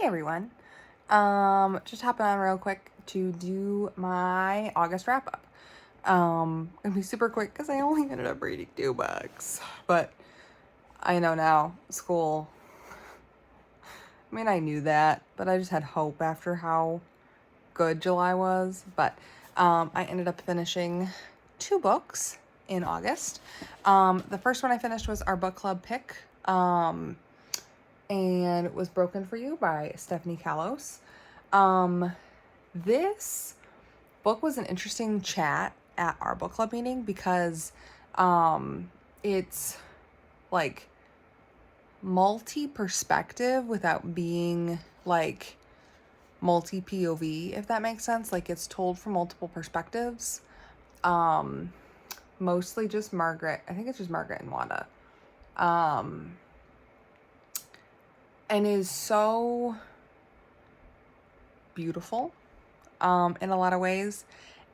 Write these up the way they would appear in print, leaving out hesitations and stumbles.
everyone. Just hopping on real quick to do my August wrap up. Gonna be super quick because I only ended up reading 2 books. But I know now, school, I mean, I knew that, but I just had hope after how good July was. But I ended up finishing 2 books in August. The first one I finished was our book club pick. And it was Broken for You by Stephanie Kalos. This book was an interesting chat at our book club meeting because it's like multi-perspective without being like multi-POV, if that makes sense. Like it's told from multiple perspectives. Mostly just Margaret. I think it's just Margaret and Wanda. And is so beautiful in a lot of ways.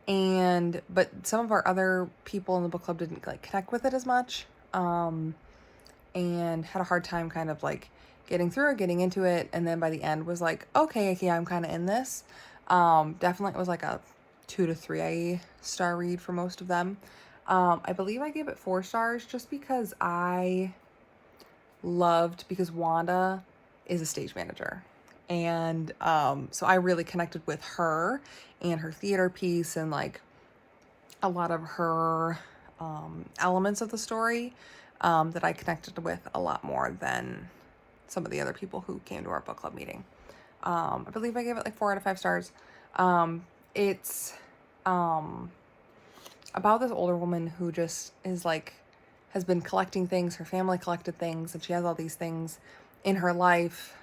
But some of our other people in the book club didn't like connect with it as much, and had a hard time kind of like getting through it, getting into it. And then by the end was like, okay, I'm kind of in this. Definitely it was like a 2 to 3 star read for most of them. I believe I gave it 4 stars just because because Wanda is a stage manager. And so I really connected with her and her theater piece and like a lot of her elements of the story that I connected with a lot more than some of the other people who came to our book club meeting. I believe I gave it like 4 out of 5 stars. It's about this older woman who just is like, has been collecting things. Her family collected things and she has all these things in her life.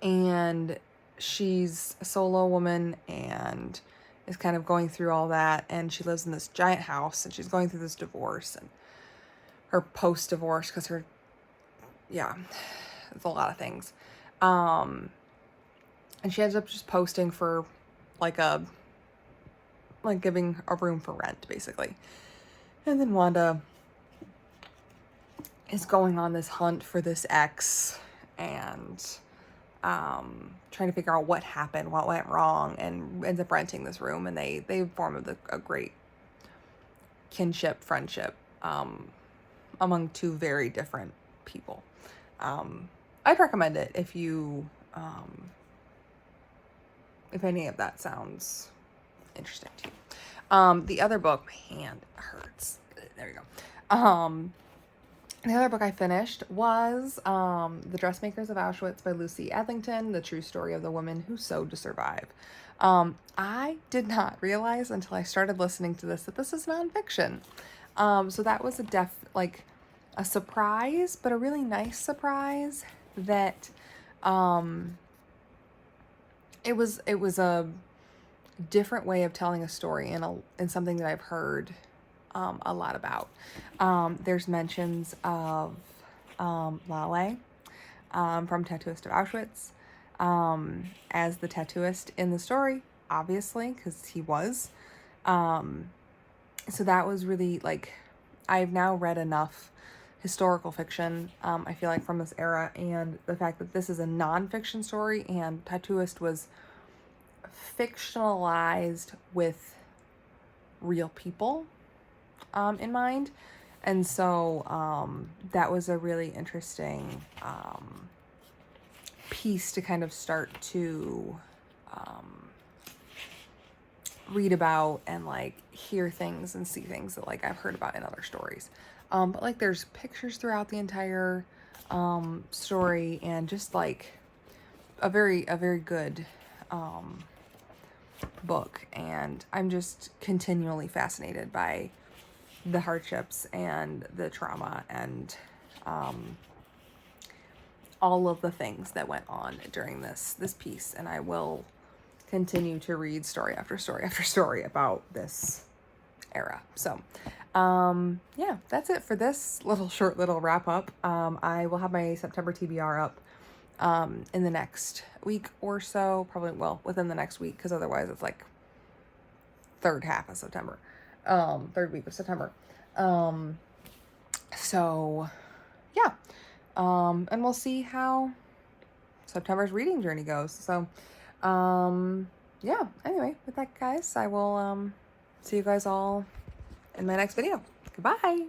And she's a solo woman and is kind of going through all that. And she lives in this giant house and she's going through this divorce and her post-divorce because it's a lot of things. And she ends up just posting for giving a room for rent, basically. And then Wanda is going on this hunt for this ex and trying to figure out what happened, what went wrong, and ends up renting this room. And they form a great kinship, friendship among 2 very different people. I'd recommend it if you, if any of that sounds interesting to you. The other book, my hand hurts. There you go. The other book I finished was The Dressmakers of Auschwitz by Lucy Edlington, the true story of the woman who sewed to survive. I did not realize until I started listening to this that this is nonfiction. So that was a surprise, but a really nice surprise that it was a different way of telling a story in something that I've heard a lot about. There's mentions of Lale from Tattooist of Auschwitz as the tattooist in the story, obviously, because he was. So that was really I've now read enough historical fiction, I feel like, from this era, and the fact that this is a nonfiction story and Tattooist was fictionalized with real people in mind. And so that was a really interesting piece to kind of start to read about and hear things and see things that I've heard about in other stories. But there's pictures throughout the entire story, and just a very good book. And I'm just continually fascinated by the hardships and the trauma and all of the things that went on during this piece. And I will continue to read story after story after story about this era. So yeah, that's it for this short little wrap up. I will have my September TBR up in the next week or so, probably, within the next week, because otherwise it's third week of September. So yeah, and we'll see how September's reading journey goes. So, yeah, anyway, with that, guys, I will see you guys all in my next video. Goodbye.